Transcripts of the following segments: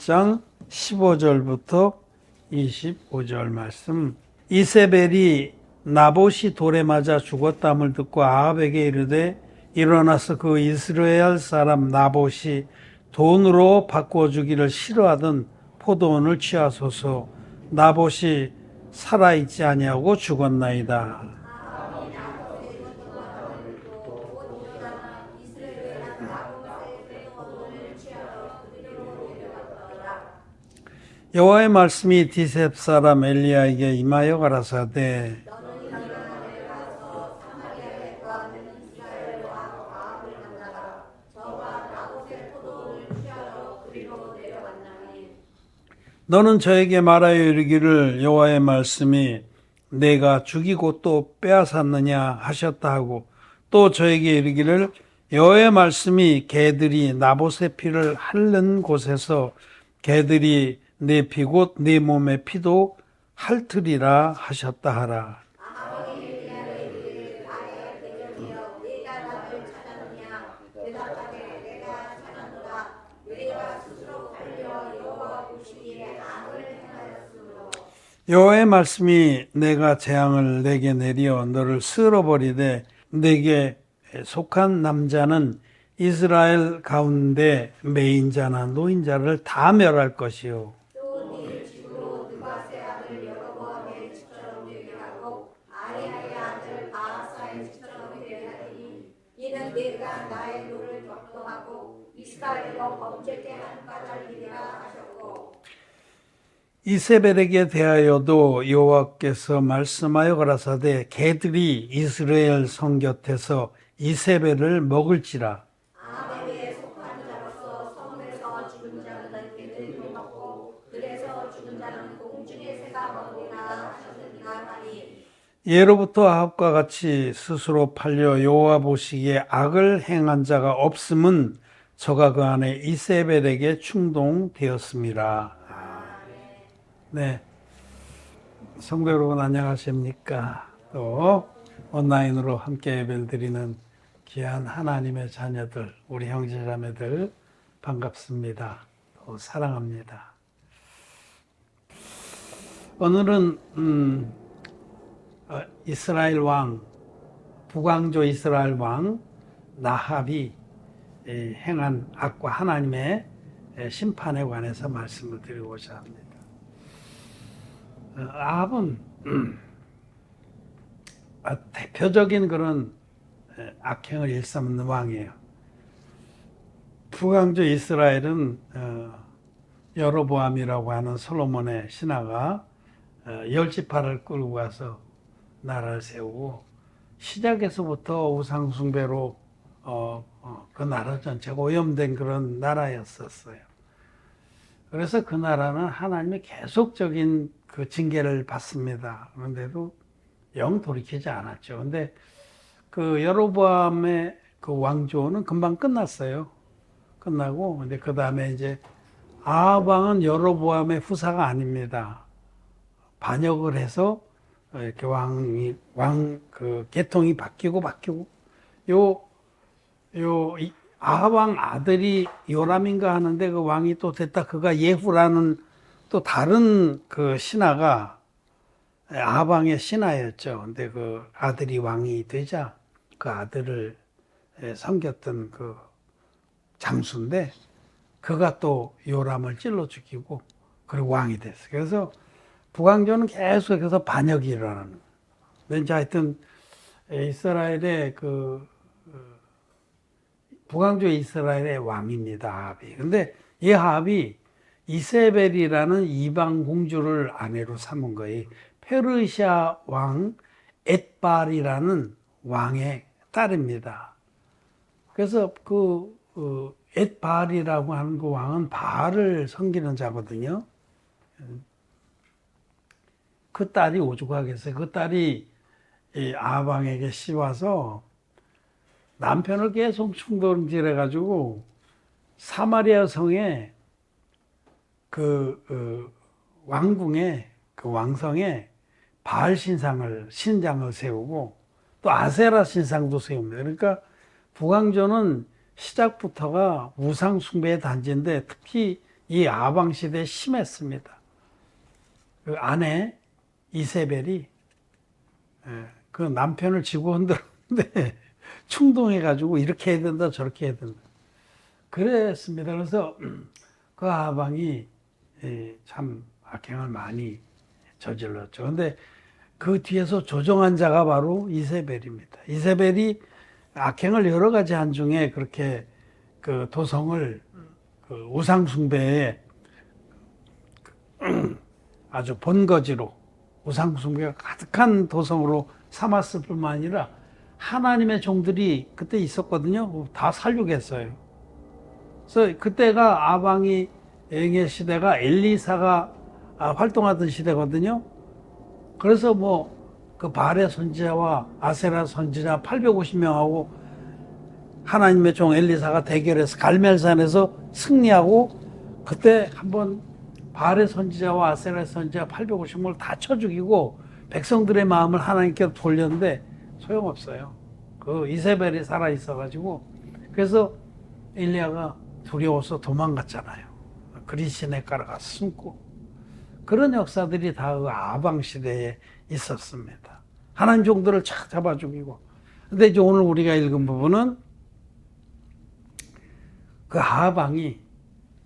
1장 15절부터 25절 말씀. 이세벨이 나봇이 돌에 맞아 죽었다함을 듣고 아합에게 이르되 일어나서 그 이스라엘 사람 나봇이 돈으로 바꾸어 주기를 싫어하던 포도원을 취하소서. 나봇이 살아있지 아니하고 죽었나이다. 여호와의 말씀이 디셉 사람 엘리야에게 임하여 가라사대 너는 저에게 말하여 이르기를 여호와의 말씀이 내가 죽이고 또 빼앗았느냐 하셨다 하고 또 저에게 이르기를 여호와의 말씀이 개들이 나봇의 피를 핥는 곳에서 개들이 내 피 곧 내 몸의 피도 핥으리라 하셨다 하라. 여호와의 말씀이 내가 재앙을 내게 내려 너를 쓸어버리되 내게 속한 남자는 이스라엘 가운데 매인자나 노인자를 다 멸할 것이요. 이는 내가 나의 노를 격동하고 이스라엘로 범죄케 한 까닭이니라 하셨고 이세벨에게 대하여도 여호와께서 말씀하여 가라사대 개들이 이스라엘 성 곁에서 이세벨을 먹을지라. 아합에게 속한 자로서 성에서 죽은 자는 개들이 먹고 들에서 죽은 자는 공중의 새가 먹으리라 하셨느니라 하니 예로부터 아합과 같이 스스로 팔려 여호와 보시기에 악을 행한 자가 없음은 저가 그 안에 이세벨에게 충동되었습니다. 네, 성도 여러분 안녕하십니까? 또 온라인으로 함께 예배를 드리는 귀한 하나님의 자녀들, 우리 형제자매들 반갑습니다. 또 사랑합니다. 오늘은 이스라엘 왕, 북왕조 이스라엘 왕 나합이 행한 악과 하나님의 심판에 관해서 말씀을 드리고자 합니다. 아합은 대표적인 그런 악행을 일삼는 왕이에요. 북왕조 이스라엘은 여로보암이라고 하는 솔로몬의 신하가 열지파를 끌고 가서 나라를 세우고 시작에서부터 우상숭배로 그 나라 전체가 오염된 그런 나라였었어요. 그래서 그 나라는 하나님의 계속적인 그 징계를 받습니다. 그런데도 영 돌이키지 않았죠. 근데 그 여로보암의 그 왕조는 금방 끝났어요. 끝나고 근데 그 다음에 이제 아합 왕은 여로보암의 후사가 아닙니다. 반역을 해서 이렇게 그 계통이 바뀌고 아합 왕 아들이 요람인가 하는데 그 왕이 또 됐다. 그가 예후라는 또 다른 그 신하가 아합 왕의 신하였죠. 근데 그 아들이 왕이 되자 그 아들을 섬겼던 그 장수인데 그가 또 요람을 찔러 죽이고 그리고 왕이 됐어요. 그래서 북왕조는 계속해서 반역이 일어나는 거예요. 이제 하여튼 이스라엘의 북왕조 이스라엘의 왕입니다. 아합이. 근데 이 아합이 이세벨이라는 이방 공주를 아내로 삼은 거예요. 페르시아 왕 엣발이라는 왕의 딸입니다. 그래서 엣발이라고 하는 그 왕은 바알을 섬기는 자거든요. 그 딸이 오죽하게 했어요. 그 딸이 아합 왕에게 씌워서 남편을 계속 충동질해가지고 사마리아 성에 왕궁에 그 왕성에 바알 신장을 세우고 또 아세라 신상도 세웁니다. 그러니까 북왕조는 시작부터가 우상 숭배의 단지인데 특히 이 아방 시대에 심했습니다. 그 아내 이세벨이 그 남편을 지고 흔들었는데 충동해가지고 이렇게 해야 된다 저렇게 해야 된다 그랬습니다. 그래서 그 아방이 참 악행을 많이 저질렀죠. 근데 그 뒤에서 조정한 자가 바로 이세벨입니다. 이세벨이 악행을 여러 가지 한 중에 그렇게 그 도성을 그 우상숭배에 아주 본거지로 우상숭배가 가득한 도성으로 삼았을 뿐만 아니라 하나님의 종들이 그때 있었거든요. 다 살육했어요. 그래서 그때가 아방이 영의 시대가 엘리사가 활동하던 시대거든요. 그래서 뭐 그 바알의 선지자와 아세라 선지자 850명하고 하나님의 종 엘리사가 대결해서 갈멜산에서 승리하고 그때 한번 바알의 선지자와 아세라의 선지자 850명을 다 쳐 죽이고 백성들의 마음을 하나님께 돌렸는데 소용없어요. 그 이세벨이 살아 있어가지고 그래서 엘리야가 두려워서 도망갔잖아요. 그리시네가로 가서 숨고 그런 역사들이 다 그 아방 시대에 있었습니다. 하나님 종들을 착 잡아 죽이고. 근데 이제 오늘 우리가 읽은 부분은 그 아방이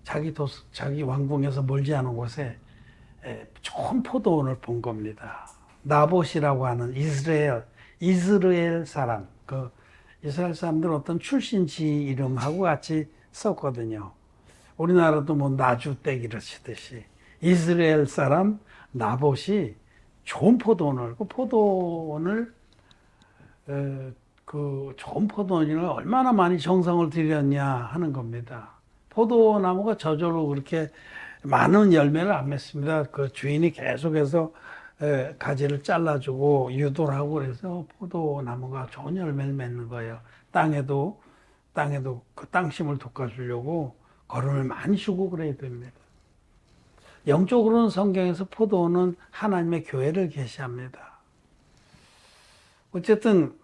자기 왕궁에서 멀지 않은 곳에 좋은 포도원을 본 겁니다. 나봇이라고 하는 이스라엘 사람, 그 이스라엘 사람들 어떤 출신지 이름하고 같이 썼거든요. 우리나라도 뭐 나주댁 이러시듯이 이스라엘 사람 나봇이 좋은 포도원을 그 포도원을 그 좋은 포도원을 얼마나 많이 정성을 들였냐 하는 겁니다. 포도나무가 저절로 그렇게 많은 열매를 안 맺습니다. 그 주인이 계속해서 가지를 잘라주고 유도를 하고 그래서 포도나무가 좋은 열매를 맺는 거예요. 땅에도 그 땅심을 돋궈주려고 거름을 많이 주고 그래야 됩니다. 영적으로는 성경에서 포도원은 하나님의 교회를 계시합니다. 어쨌든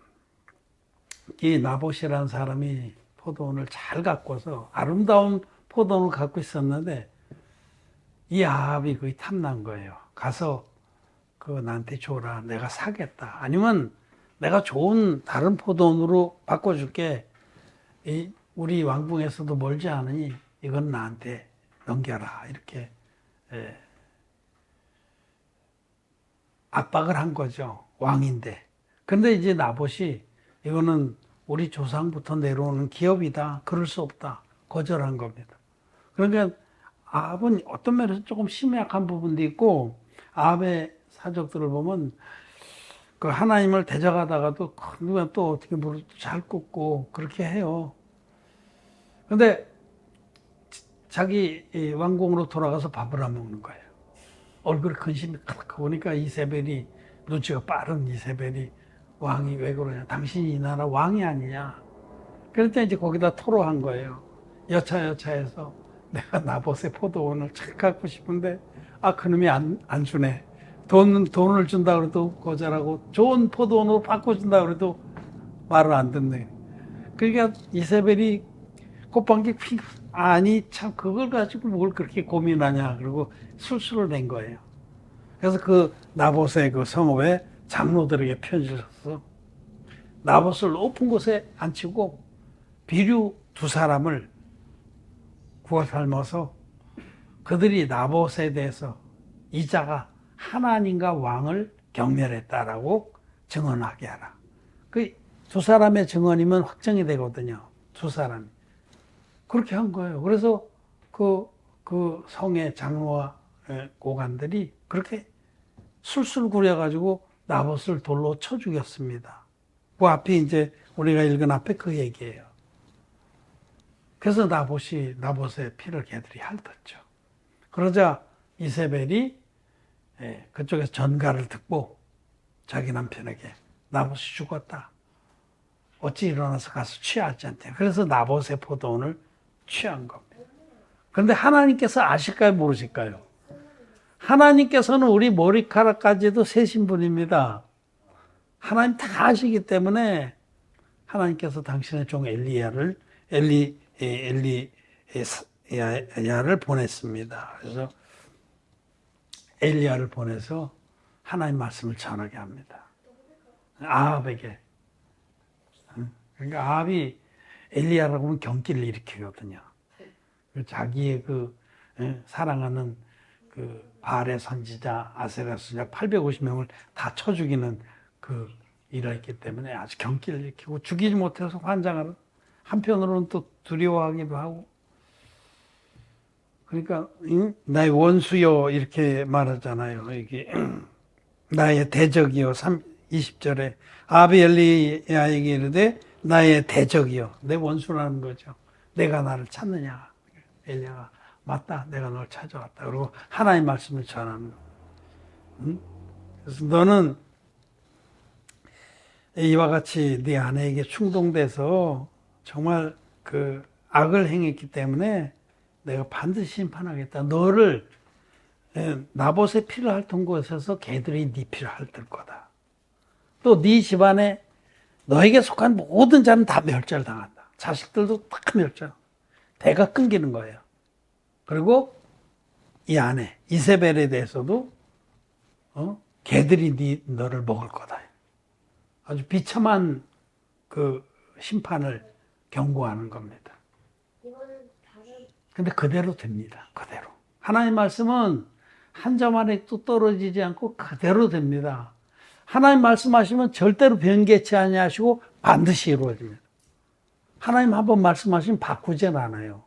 이 나봇이라는 사람이 포도원을 잘 가꿔서 아름다운 포도원을 갖고 있었는데 이 아합이 거의 탐난 거예요. 가서 그거 나한테 줘라. 내가 사겠다. 아니면 내가 좋은 다른 포도원으로 바꿔줄게. 우리 왕궁에서도 멀지 않으니 이건 나한테 넘겨라. 이렇게 압박을 한 거죠. 왕인데. 근데 이제 나봇이 이거는 우리 조상부터 내려오는 기업이다. 그럴 수 없다. 거절한 겁니다. 그러니까 아합은 어떤 면에서 조금 심약한 부분도 있고 아합의 사적들을 보면 그 하나님을 대적하다가도 누가 또 어떻게 무릎 잘 꿇고 그렇게 해요. 근데 자기 왕궁으로 돌아가서 밥을 안 먹는 거예요. 얼굴에 근심이 크게 보니까 이세벨이 눈치가 빠른 이세벨이 왕이 왜 그러냐. 당신이 이 나라 왕이 아니냐. 그럴 때 이제 거기다 토로한 거예요. 여차여차해서 내가 나봇의 포도원을 착 갖고 싶은데 그놈이 안 주네. 돈을 준다 그래도 거절하고 좋은 포도원으로 바꿔준다 그래도 말을 안 듣네. 그러니까 이세벨이 꽃방귀 피고 아니 참 그걸 가지고 뭘 그렇게 고민하냐. 그리고 술수를 낸 거예요. 그래서 그 나봇의 그 성읍에 장로들에게 편지를 써서 나봇을 높은 곳에 앉히고 비류 두 사람을 구워 삶아서 그들이 나봇에 대해서 이 자가 하나님과 왕을 경멸했다라고 증언하게 하라. 그 두 사람의 증언이면 확정이 되거든요. 두 사람이. 그렇게 한 거예요. 그래서 그 성의 장로와 고관들이 그렇게 술술 구려가지고 나봇을 돌로 쳐 죽였습니다. 그 앞에 이제 우리가 읽은 앞에 그 얘기예요. 그래서 나봇의 피를 걔들이 핥았죠. 그러자 이세벨이 그쪽에서 전가를 듣고 자기 남편에게 나봇이 죽었다. 어찌 일어나서 가서 취하지 않대. 그래서 나봇의 포도원을 취한 겁니다. 그런데 하나님께서 아실까요? 모르실까요? 하나님께서는 우리 머리카락까지도 세신 분입니다. 하나님 다 아시기 때문에 하나님께서 당신의 종 엘리야를 엘리야를 보냈습니다. 그래서 엘리야를 보내서 하나님 말씀을 전하게 합니다. 아합에게. 그러니까 아합이 엘리야라고 하면 경기를 일으키거든요. 자기의 사랑하는 바알의 선지자, 아세라 선지자 850명을 다 쳐 죽이는 일을 했기 때문에 아주 경기를 일으키고 죽이지 못해서 환장하는, 한편으로는 또 두려워하기도 하고. 그러니까 나의 원수여 이렇게 말하잖아요. 이게 나의 대적이여. 20절에 아합이 엘리야에게 이르되 나의 대적이여, 내 원수라는 거죠. 내가 나를 찾느냐. 엘리야가 맞다, 내가 널 찾아왔다. 그리고 하나님 말씀을 전하는 거. 그래서 너는 이와 같이 네 아내에게 충동돼서 정말 악을 행했기 때문에 내가 반드시 심판하겠다. 너를 나봇의 피를 핥은 곳에서 개들이 네 피를 핥을 거다. 또 네 집안에 너에게 속한 모든 자는 다 멸절당한다. 자식들도 다 멸절. 대가 끊기는 거예요. 그리고 이 아내 이세벨에 대해서도 개들이 너를 먹을 거다. 아주 비참한 심판을 경고하는 겁니다. 근데 그대로 됩니다. 그대로. 하나님 말씀은 한 점 안에 또 떨어지지 않고 그대로 됩니다. 하나님 말씀하시면 절대로 변개치 아니하시고 반드시 이루어집니다. 하나님 한번 말씀하시면 바꾸진 않아요.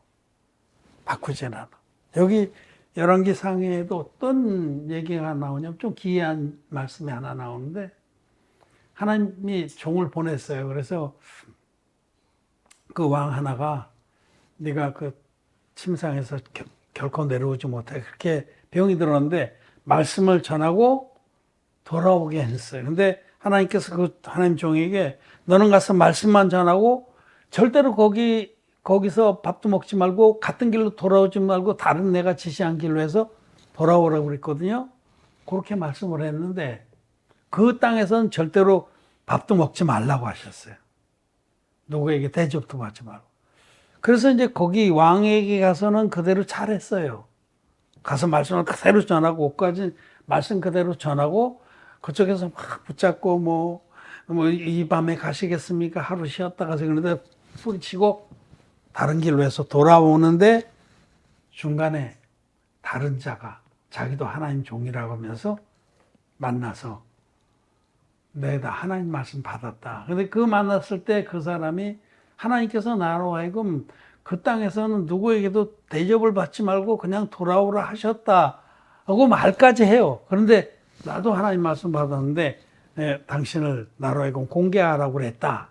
바꾸진 않아. 여기 열왕기 상에도 어떤 얘기가 나오냐면 좀 기이한 말씀이 하나 나오는데, 하나님이 종을 보냈어요. 그래서 그 왕 하나가 네가 침상에서 결코 내려오지 못해, 그렇게 병이 들었는데 말씀을 전하고 돌아오게 했어요. 근데 하나님께서 하나님 종에게 너는 가서 말씀만 전하고 절대로 거기서 밥도 먹지 말고 같은 길로 돌아오지 말고 다른 내가 지시한 길로 해서 돌아오라고 그랬거든요. 그렇게 말씀을 했는데 그 땅에서는 절대로 밥도 먹지 말라고 하셨어요. 누구에게 대접도 받지 말고. 그래서 이제 거기 왕에게 가서는 그대로 잘했어요. 가서 말씀을 그대로 전하고, 옷까지 말씀 그대로 전하고, 그쪽에서 막 붙잡고 이 밤에 가시겠습니까? 하루 쉬었다 가서 그런데 뿌리치고 다른 길로 해서 돌아오는데 중간에 다른 자가 자기도 하나님 종이라고 하면서 만나서 내가 하나님 말씀 받았다. 근데 만났을 때 그 사람이 하나님께서 나로 하여금 그 땅에서는 누구에게도 대접을 받지 말고 그냥 돌아오라 하셨다 하고 말까지 해요. 그런데 나도 하나님 말씀 받았는데 당신을 나로 하여금 공개하라고 그랬다.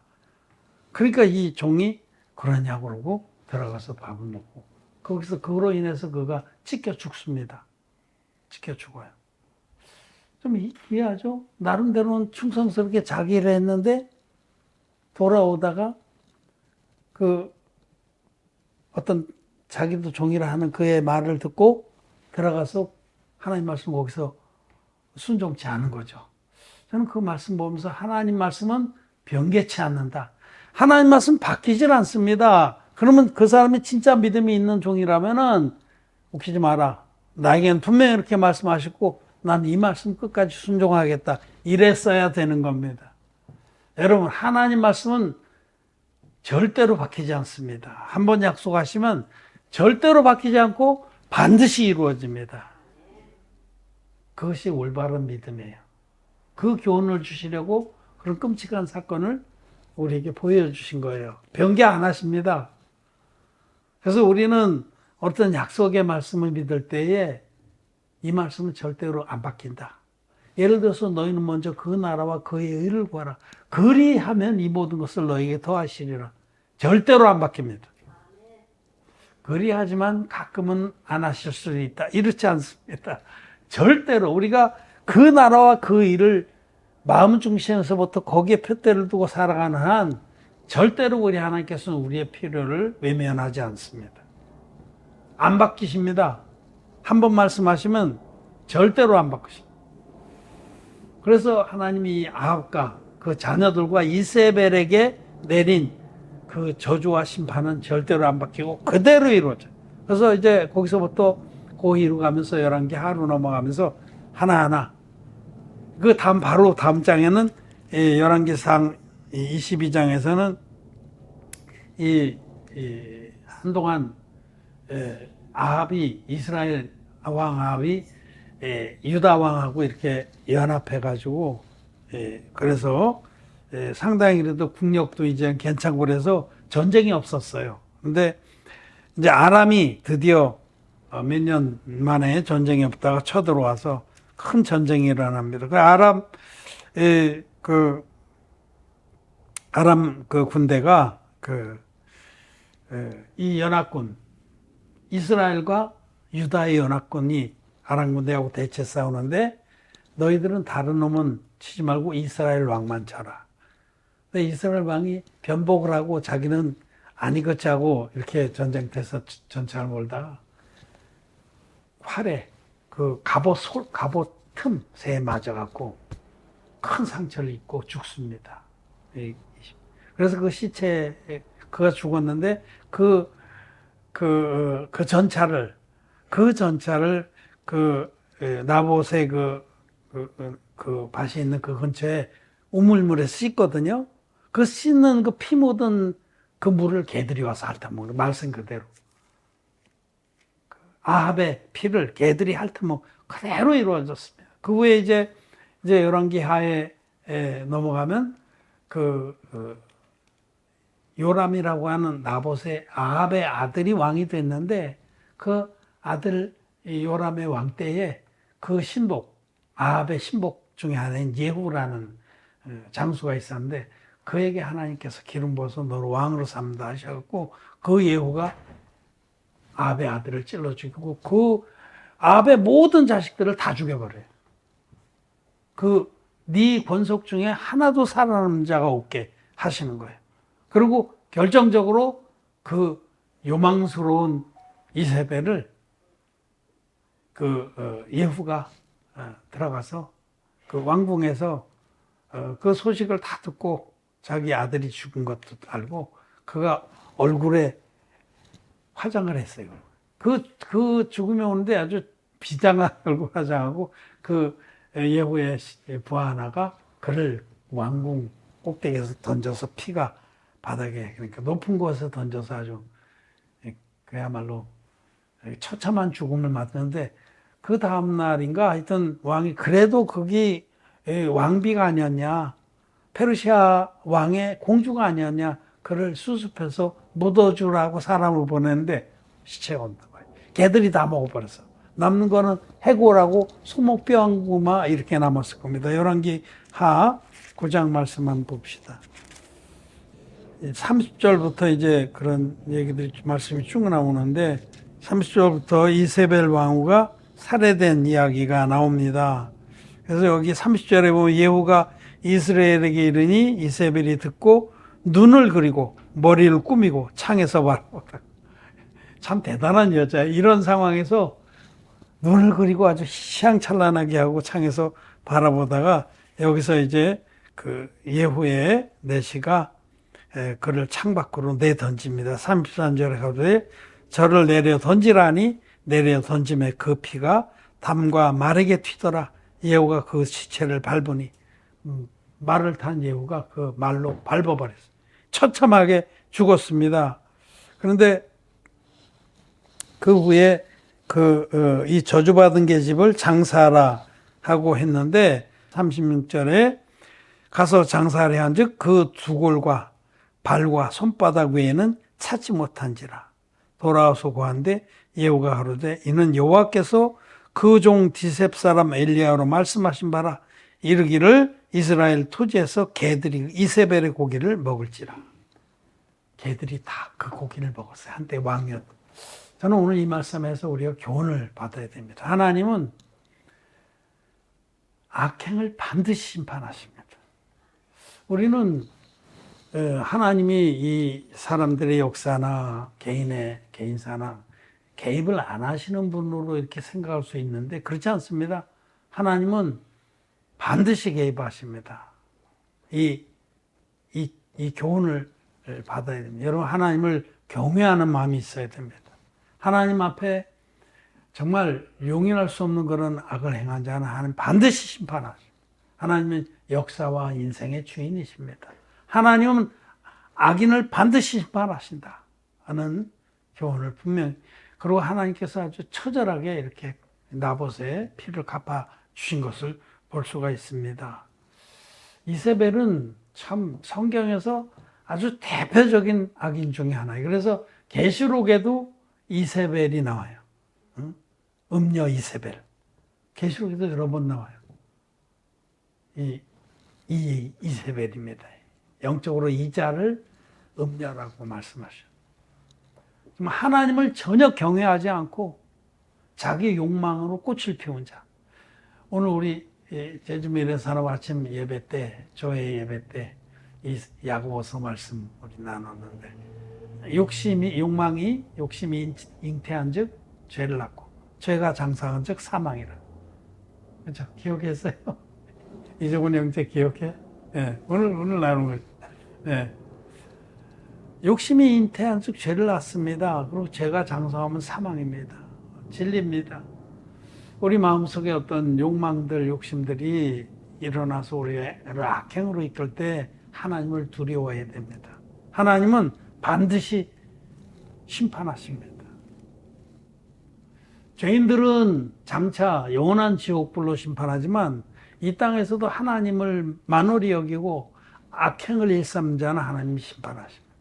그러니까 이 종이 그러냐고 그러고 들어가서 밥을 먹고, 거기서 그로 인해서 그가 찢겨 죽습니다. 찢겨 죽어요. 좀 이해하죠? 나름대로는 충성스럽게 자기 일을 했는데 돌아오다가 어떤 자기도 종이라 하는 그의 말을 듣고 들어가서 하나님 말씀 거기서 순종치 않은 거죠. 저는 그 말씀 보면서 하나님 말씀은 변개치 않는다. 하나님 말씀 바뀌질 않습니다. 그러면 그 사람이 진짜 믿음이 있는 종이라면은 웃기지 마라. 나에게는 분명히 이렇게 말씀하셨고 난 이 말씀 끝까지 순종하겠다. 이랬어야 되는 겁니다. 여러분, 하나님 말씀은 절대로 바뀌지 않습니다. 한번 약속하시면 절대로 바뀌지 않고 반드시 이루어집니다. 그것이 올바른 믿음이에요. 그 교훈을 주시려고 그런 끔찍한 사건을 우리에게 보여주신 거예요. 변개 안 하십니다. 그래서 우리는 어떤 약속의 말씀을 믿을 때에 이 말씀은 절대로 안 바뀐다. 예를 들어서 너희는 먼저 그 나라와 그의 의를 구하라. 그리하면 이 모든 것을 너희에게 더하시리라. 절대로 안 바뀝니다. 그리하지만 가끔은 안 하실 수도 있다. 이렇지 않습니다. 절대로 우리가 그 나라와 그 일을 마음 중심에서부터 거기에 표대를 두고 살아가는 한 절대로 우리 하나님께서는 우리의 필요를 외면하지 않습니다. 안 바뀌십니다. 한번 말씀하시면 절대로 안 바꾸십니다. 그래서 하나님이 아합과 그 자녀들과 이세벨에게 내린 그 저주와 심판은 절대로 안 바뀌고 그대로 이루어져요. 그래서 이제 거기서부터 고히로 가면서 11개 하루 넘어가면서 하나하나 그 바로 다음 장에는 11개상 22장에서는 한동안 아합이 이스라엘 왕 아합이 유다 왕하고 이렇게 연합해가지고 그래서 상당히 그래도 국력도 이제 괜찮고 그래서 전쟁이 없었어요. 근데 이제 아람이 드디어 몇 년 만에 전쟁이 없다가 쳐들어와서 큰 전쟁이 일어납니다. 아람 그 군대가 이 연합군 이스라엘과 유다의 연합군이 아람 군대하고 대체 싸우는데 너희들은 다른 놈은 치지 말고 이스라엘 왕만 쳐라. 근데 이스라엘 왕이 변복을 하고 자기는 아니겠지 하고 이렇게 전쟁터에서 전차를 몰다가 활에 그 갑옷 틈새에 맞아갖고 큰 상처를 입고 죽습니다. 그래서 그 시체, 그가 죽었는데 그 전차를 나봇의 그 밭이 있는 그 근처에 우물물에 씻거든요. 그 씻는 그 피 묻은 그 물을 개들이 와서 핥아먹는 말씀 그대로. 아합의 피를 개들이 핥아먹 그대로 이루어졌습니다. 그 후에 이제 11기 하에 넘어가면 요람이라고 하는 나봇의 아합의 아들이 왕이 됐는데 그 아들 요람의 왕 때에 그 아합의 신복 중에 하나인 예후라는 장수가 있었는데 그에게 하나님께서 기름 부어서 너를 왕으로 삼다 하셔갖고 그 예후가 아합의 아들을 찔러 죽이고 그 아합의 모든 자식들을 다 죽여버려요. 네 권속 중에 하나도 살아남는 자가 없게 하시는 거예요. 그리고 결정적으로 그 요망스러운 이세벨을 예후가 들어가서 그 왕궁에서 그 소식을 다 듣고 자기 아들이 죽은 것도 알고 그가 얼굴에 화장을 했어요. 그 죽음이 오는데 아주 비장한 얼굴 화장하고 그 예후의 부하 하나가 그를 왕궁 꼭대기에서 던져서 피가 바닥에 그러니까 높은 곳에서 던져서 아주 그야말로 처참한 죽음을 맞는데 그 다음날인가 하여튼 왕이 그래도 거기 왕비가 아니었냐 페르시아 왕의 공주가 아니었냐 그를 수습해서 묻어주라고 사람을 보냈는데 시체가 온다 말이야. 개들이 다 먹어버렸어. 남는 거는 해골하고 소목뼈 한 구마 이렇게 남았을 겁니다. 열왕기 하 9장 말씀만 봅시다. 30절부터 이제 그런 얘기들이 말씀이 쭉 나오는데 30절부터 이세벨 왕후가 살해된 이야기가 나옵니다. 그래서 여기 30절에 보면 예후가 이스라엘에게 이르니 이세벨이 듣고 눈을 그리고 머리를 꾸미고 창에서 바라보다. 참 대단한 여자예요. 이런 상황에서 눈을 그리고 아주 희향찬란하게 하고 창에서 바라보다가 여기서 이제 그 예후의 내시가 그를 창밖으로 내던집니다. 33절에 가로되 저를 내려 던지라니 내려 던짐에 그 피가 담과 말에게 튀더라. 예후가 그 시체를 밟으니 말을 탄 예후가 그 말로 밟아버렸어요. 처참하게 죽었습니다. 그런데 그 후에 이 저주받은 계집을 장사하라 하고 했는데 36절에 가서 장사하려 한즉 그 두골과 발과 손바닥 외에는 찾지 못한지라. 돌아와서 고한데 예후가 가로되 이는 여호와께서 그 종 디셉 사람 엘리야로 말씀하신 바라 이르기를 이스라엘 토지에서 개들이 이세벨의 고기를 먹을지라. 개들이 다 그 고기를 먹었어요. 한때 왕이었. 저는 오늘 이 말씀에서 우리가 교훈을 받아야 됩니다. 하나님은 악행을 반드시 심판하십니다. 우리는 하나님이 이 사람들의 역사나 개인사나 개입을 안 하시는 분으로 이렇게 생각할 수 있는데 그렇지 않습니다. 하나님은 반드시 개입하십니다. 이 교훈을 받아야 됩니다. 여러분 하나님을 경외하는 마음이 있어야 됩니다. 하나님 앞에 정말 용인할 수 없는 그런 악을 행한 자는 하나님 반드시 심판하십니다. 하나님은 역사와 인생의 주인이십니다. 하나님은 악인을 반드시 심판하신다 하는 교훈을 분명히, 그리고 하나님께서 아주 처절하게 이렇게 나봇의 피를 갚아 주신 것을 볼 수가 있습니다. 이세벨은 참 성경에서 아주 대표적인 악인 중에 하나예요. 그래서 계시록에도 이세벨이 나와요. 음녀 이세벨. 계시록에도 여러 번 나와요. 이 이세벨입니다. 영적으로 이자를 음녀라고 말씀하셔요. 하나님을 전혀 경외하지 않고 자기 욕망으로 꽃을 피운 자. 오늘 우리 제주미래 산업 아침 예배 때, 조회 예배 때 이 야고보서 말씀 우리 나눴는데, 욕망이 잉태한즉 죄를 낳고 죄가 장사한즉 사망이라. 그렇죠? 기억했어요? 이종훈 형제 기억해? 네, 오늘 나눈 거죠. 네. 욕심이 잉태한즉 죄를 낳습니다. 그리고 죄가 장사하면 사망입니다. 진리입니다. 우리 마음속에 어떤 욕망들, 욕심들이 일어나서 우리를 악행으로 이끌 때 하나님을 두려워해야 됩니다. 하나님은 반드시 심판하십니다. 죄인들은 장차 영원한 지옥불로 심판하지만 이 땅에서도 하나님을 만홀히 여기고 악행을 일삼는 자는 하나님이 심판하십니다.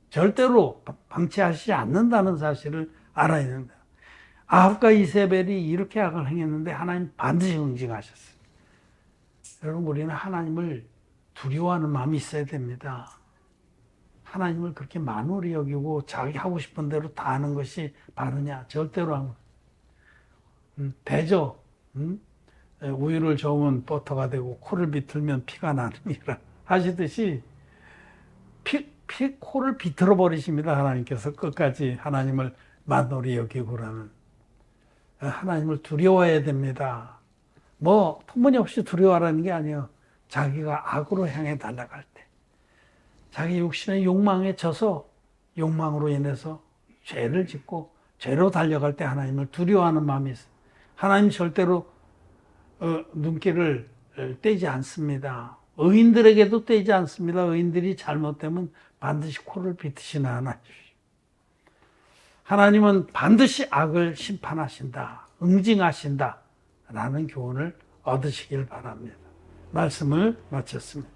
절대로 방치하시지 않는다는 사실을 알아야 됩니다. 아합과 이세벨이 이렇게 악을 행했는데 하나님 반드시 응징하셨어요. 여러분, 우리는 하나님을 두려워하는 마음이 있어야 됩니다. 하나님을 그렇게 만홀히 여기고 자기 하고 싶은 대로 다 하는 것이 바르냐? 절대로 안. 배죠. 우유를 저으면 버터가 되고 코를 비틀면 피가 나느니라 하시듯이 코를 비틀어 버리십니다. 하나님께서 끝까지 하나님을 만홀히 여기고 그러면. 하나님을 두려워해야 됩니다. 뭐 터무니없이 두려워하라는 게 아니에요. 자기가 악으로 향해 달려갈 때, 자기 육신의 욕망에 져서 욕망으로 인해서 죄를 짓고 죄로 달려갈 때 하나님을 두려워하는 마음이 있어요. 하나님 절대로 눈길을 떼지 않습니다. 의인들에게도 떼지 않습니다. 의인들이 잘못되면 반드시 코를 비트시나 하나님. 하나님은 반드시 악을 심판하신다, 응징하신다 라는 교훈을 얻으시길 바랍니다. 말씀을 마쳤습니다.